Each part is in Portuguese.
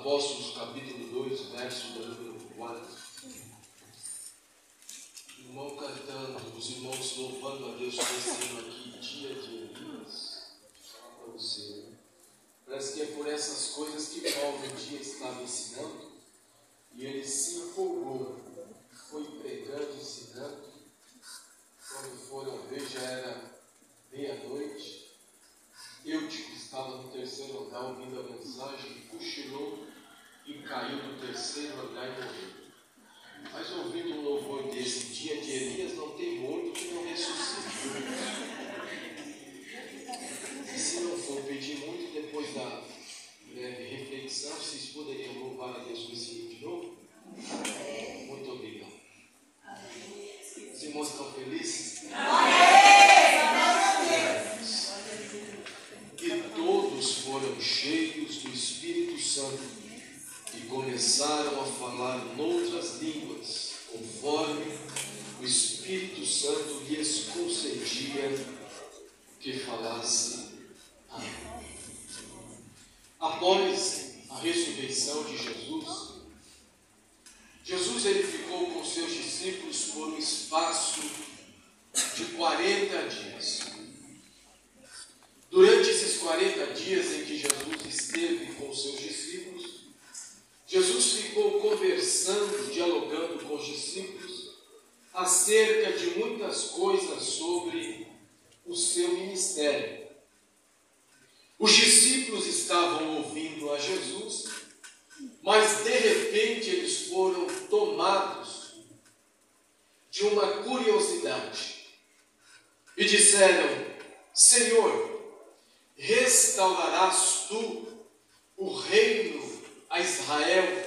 Apóstolos, capítulo 2, verso número 4. O irmão cantando, os irmãos louvando a Deus, conhecendo aqui, dia de Elias. Vou falar para você, né? Parece que é por essas coisas que Paulo um dia estava ensinando, e ele se empolgou, foi pregando, ensinando. Quando foram ver, já era meia-noite. Eutico estava no terceiro andar ouvindo a mensagem, cochilou e caiu do terceiro andar e morreu. Mas ouvindo um louvor desse, dia de Elias, não tem morto que não ressuscite. E se não for pedir muito, depois da breve reflexão, vocês poderiam louvar a Deus com esse hino de novo? Muito obrigado. Os irmãos estão felizes? E todos foram cheios do Espírito Santo e começaram a falar noutras línguas, conforme o Espírito Santo lhes concedia que falasse. Amém. Após a ressurreição de Jesus ele ficou com seus discípulos por um espaço de 40 dias. Durante esses 40 dias em que Jesus esteve com seus discípulos, Jesus ficou conversando, dialogando com os discípulos acerca de muitas coisas sobre o seu ministério. Os discípulos estavam ouvindo a Jesus, mas de repente eles foram tomados de uma curiosidade e disseram: Senhor, restaurarás tu o reino a Israel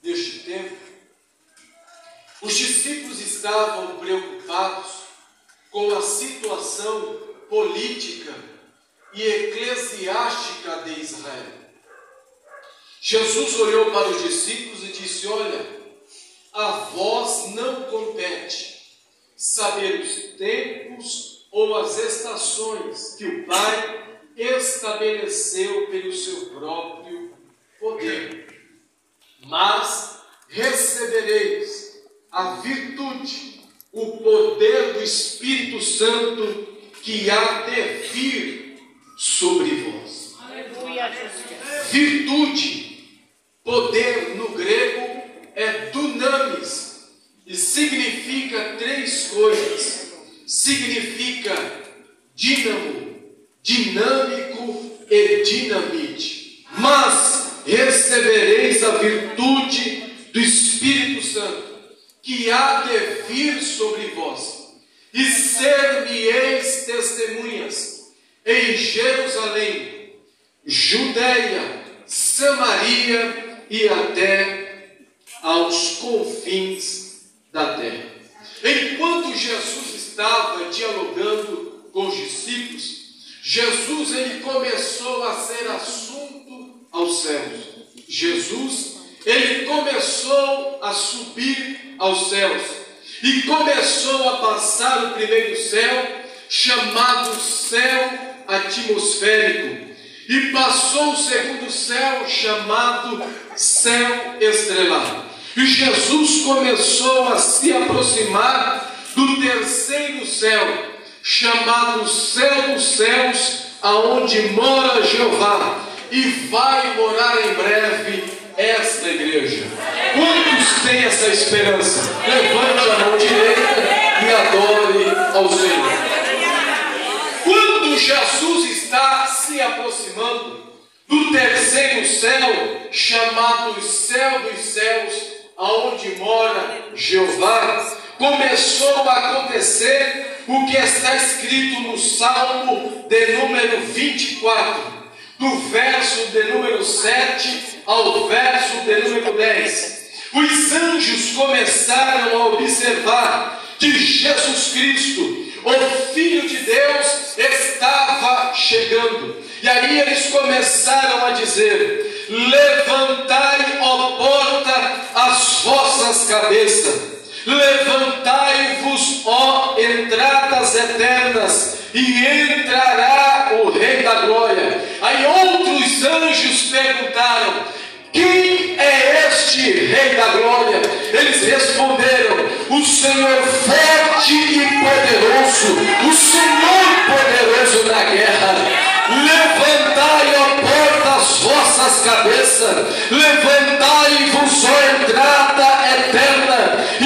neste tempo? Os discípulos estavam preocupados com a situação política e eclesiástica de Israel. Jesus olhou para os discípulos e disse: olha, a vós não compete saber os tempos ou as estações que o Pai estabeleceu pelo seu próprio poder, mas recebereis a virtude, o poder do Espírito Santo que há de vir sobre vós. Aleluia, Jesus. Virtude, poder no grego é dunamis e significa três coisas. Significa dínamo, dinâmico e dinamite. Mas recebereis a virtude do Espírito Santo que há de vir sobre vós, e ser-me-eis testemunhas em Jerusalém, Judeia, Samaria e até aos confins da terra. Enquanto Jesus estava dialogando com os discípulos, Jesus ele começou a ser assunto aos céus. Jesus ele começou a subir aos céus e começou a passar o primeiro céu, chamado céu atmosférico, e passou o segundo céu, chamado céu estrelado. E Jesus começou a se aproximar do terceiro céu, chamado céu dos céus, aonde mora Jeová, e vai morar em breve esta igreja. Quantos têm essa esperança? Levante a mão direita e adore ao Senhor. Quando Jesus está se aproximando do terceiro céu, chamado céu dos céus, aonde mora Jeová, começou a acontecer o que está escrito no Salmo de número 24, do verso de número 7 ao verso de número 10. Os anjos começaram a observar que Jesus Cristo, o Filho de Deus, estava chegando. E aí eles começaram a dizer: levantai, ó porta, as vossas cabeças, levantai-vos, ó entradas eternas, e entrará o Rei da Glória. Aí outros anjos perguntaram: quem este Rei da Glória? Eles responderam: o Senhor forte e poderoso, o Senhor poderoso na guerra. Levantai, ó porta, as vossas cabeças, levantai-vos, ó entrada eterna, e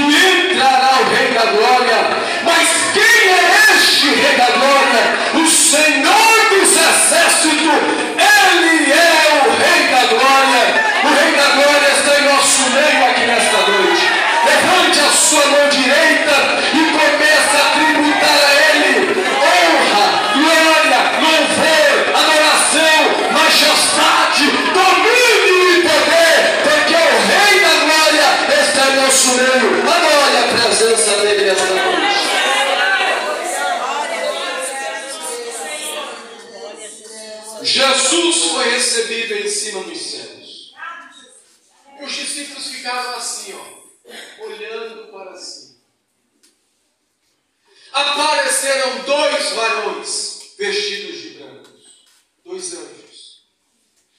entrará o Rei da Glória. Mas quem é este Rei da Glória? O Senhor dos Exércitos, Ele é o Rei da Glória. O Rei da Glória está em nosso meio aqui nesta noite. Levante a sua mão direita e comece a tributar a Ele honra, glória, louvor, adoração, majestade, domínio e poder, porque o Rei da Glória está em nosso meio. Adore a presença dele nesta noite. Jesus foi recebido em cima dos céus. E os discípulos ficaram assim, ó, olhando para cima. Apareceram dois varões vestidos de brancos, dois anjos,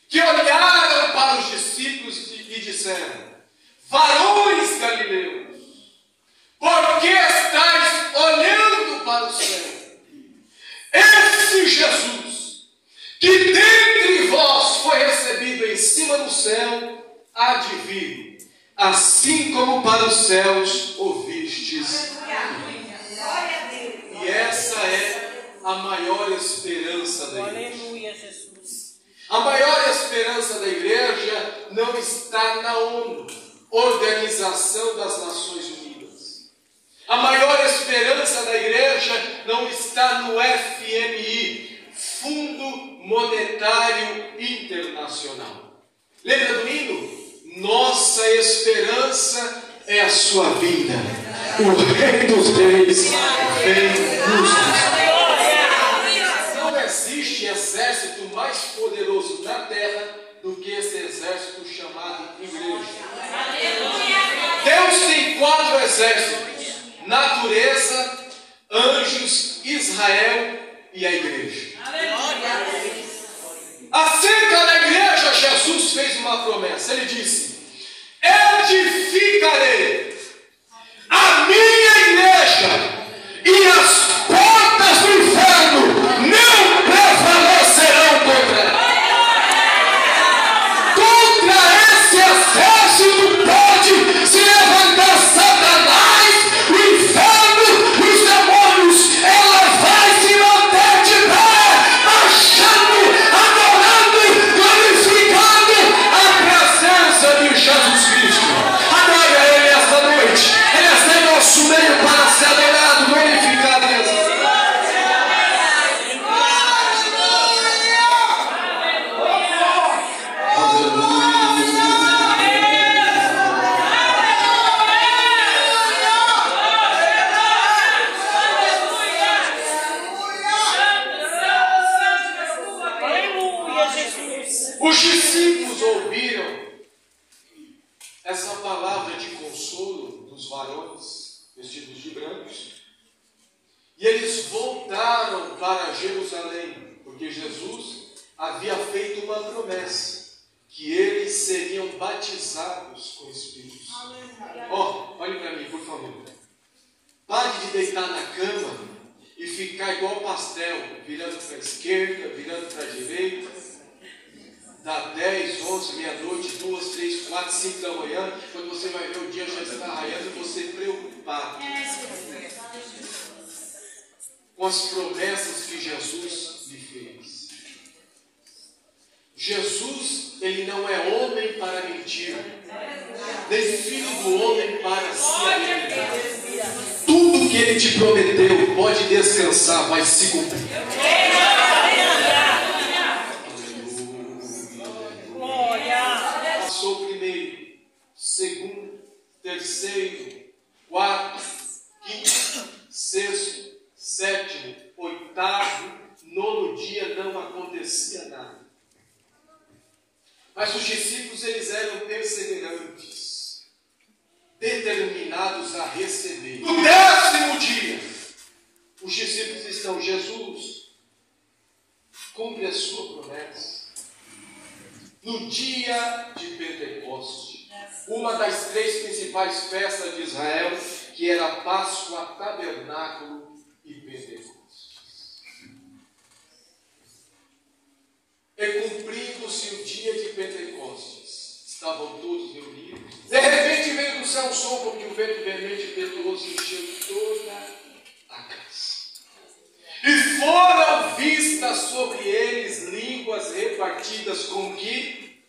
que olharam para os discípulos e disseram: varões galileus, por que estáis olhando para o céu? Esse Jesus, que dentre vós foi recebido em cima do céu, há de vir, assim como para os céus ouvistes. E essa é a maior esperança da igreja. Aleluia, Jesus. A maior esperança da igreja não está na ONU, Organização das Nações Unidas. A maior esperança da igreja não está no FMI, Fundo Monetário Internacional. Lembra do hino? Nossa esperança é a sua vinda. O Rei dos Reis vem nos buscar. Não existe exército mais poderoso na terra do que esse exército chamado igreja. Deus tem 4 exércitos: natureza, anjos, Israel e a igreja. Acerca da igreja, Jesus fez uma promessa. Ele disse: edificarei a minha igreja, e as portas do inferno não prevalecerão contra ela. Contra esse exército pode se levantar Satanás, o inferno, os demônios. Ela vai se manter de pé, marchando, adorando, glorificando a presença de Jesus Cristo. Adore a Ele esta noite. Ele está em nosso meio para ser adorado, glorificado e exaltado. Aleluia, Jesus. Os discípulos ouviram essa palavra de consolo dos varões vestidos de brancos, e eles voltaram para Jerusalém, porque Jesus havia feito uma promessa, que eles seriam batizados com o Espírito Santo. Olhe para mim, por favor. Pare de deitar na cama e ficar igual pastel, virando para a esquerda, virando para a direita. Dá 10, 11, meia-noite, 2, 3, 4, 5 da manhã, quando você vai ver o dia já está raiando, você preocupado com as promessas que Jesus lhe fez. Jesus, ele não é homem para mentir, nem filho do homem para se arrepender. Tudo que ele te prometeu, pode descansar, vai se cumprir. Passou primeiro, segundo, terceiro, quarto, quinto, sexto, sétimo, oitavo, nono dia não acontecia nada. Mas os discípulos, eles eram perseverantes, determinados a receber. No 10º dia, os discípulos estão: Jesus, cumpre a sua promessa. No dia de Pentecostes, uma das 3 principais festas de Israel, que era Páscoa, Tabernáculo e Pentecostes. E cumprindo-se o dia de Pentecostes, estavam todos reunidos. De repente veio do céu um som como de um vento vermelho e impetuoso, encheu toda a casa. E foram vistas sobre eles línguas repartidas com que?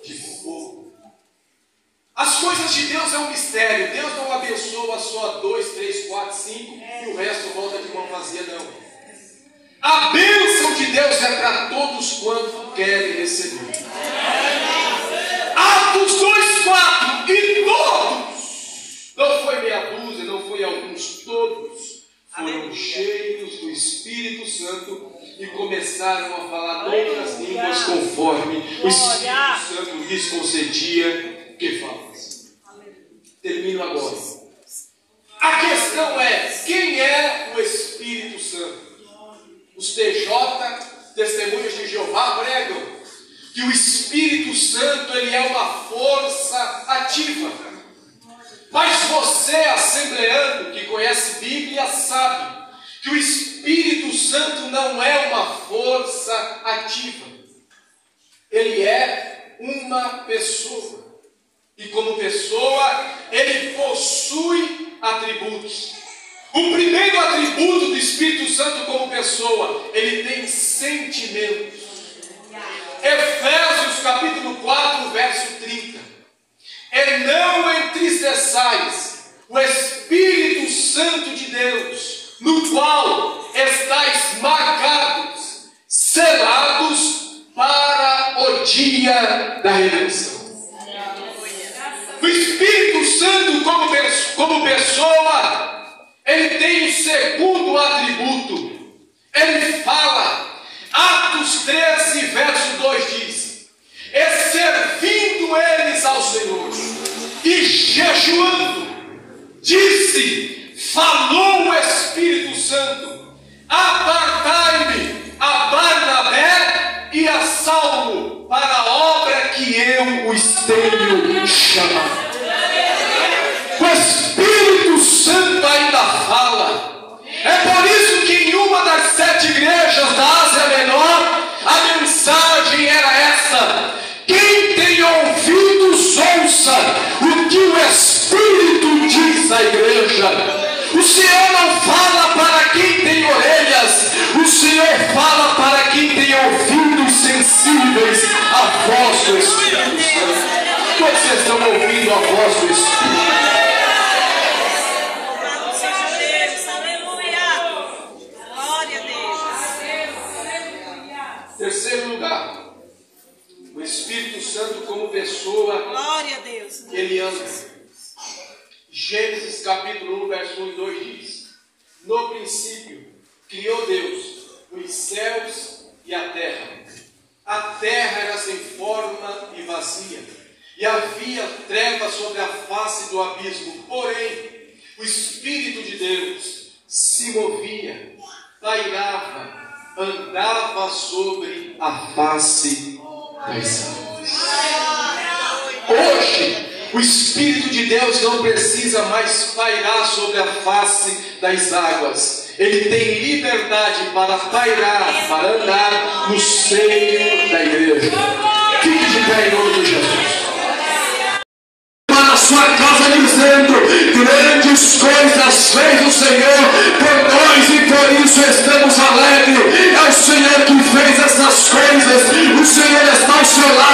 De fogo. As coisas de Deus é um mistério. Deus não abençoa só 2, 3, 4, 5 e o resto volta de mão vazia, não. A bênção de Deus é para todos quantos querem receber. Atos 2, 4. E todos, não foi meia dúzia, não foi alguns, todos foram cheios do Espírito Santo e começaram a falar outras línguas conforme o Espírito Santo lhes concedia que falassem. Termino agora. A questão é: quem é o Espírito Santo? Os TJ, Testemunhas de Jeová, pregam que o Espírito Santo ele é uma força ativa. Mas você, assembleano, que conhece Bíblia, sabe que o Espírito Santo não é uma força ativa. Ele é uma pessoa. E como pessoa, ele possui atributos. O primeiro atributo do Espírito Santo como pessoa, ele tem sentimentos. Efésios capítulo 4, verso 30. E não entristeçais o Espírito Santo de Deus, no qual estáis marcados, selados para o dia da redenção. O Espírito Santo como pessoa, ele tem o segundo atributo. Ele fala, Atos 13, verso 2 diz: e servindo eles ao Senhor e jejuando, disse, falou o Espírito Santo: apartai-me a Barnabé e a Saulo para a obra que eu os tenho chamado. O Espírito Santo ainda fala. É por isso que em uma das 7 igrejas da Ásia Menor, a mensagem era essa: quem tem ouvidos, ouça o que o Espírito diz à igreja. O Senhor não fala para quem tem orelhas, o Senhor fala para quem tem ouvidos sensíveis à voz do Espírito Santo. Vocês estão ouvindo a voz do Espírito? Terceiro lugar, o Espírito Santo como pessoa, glória a Deus, ele anda. Gênesis capítulo 1, verso 1 e 2 diz: no princípio criou Deus os céus e a terra. A terra era sem forma e vazia, e havia trevas sobre a face do abismo. Porém, o Espírito de Deus se movia, pairava, andava sobre a face das águas. Hoje, o Espírito de Deus não precisa mais pairar sobre a face das águas. Ele tem liberdade para pairar, para andar no seio da igreja. Fique de pé em nome de Jesus. Para a sua casa dizendo: grandes coisas fez o Senhor por nós e por isso estamos alegres. É o Senhor que fez essas coisas. O Senhor está ao seu lado.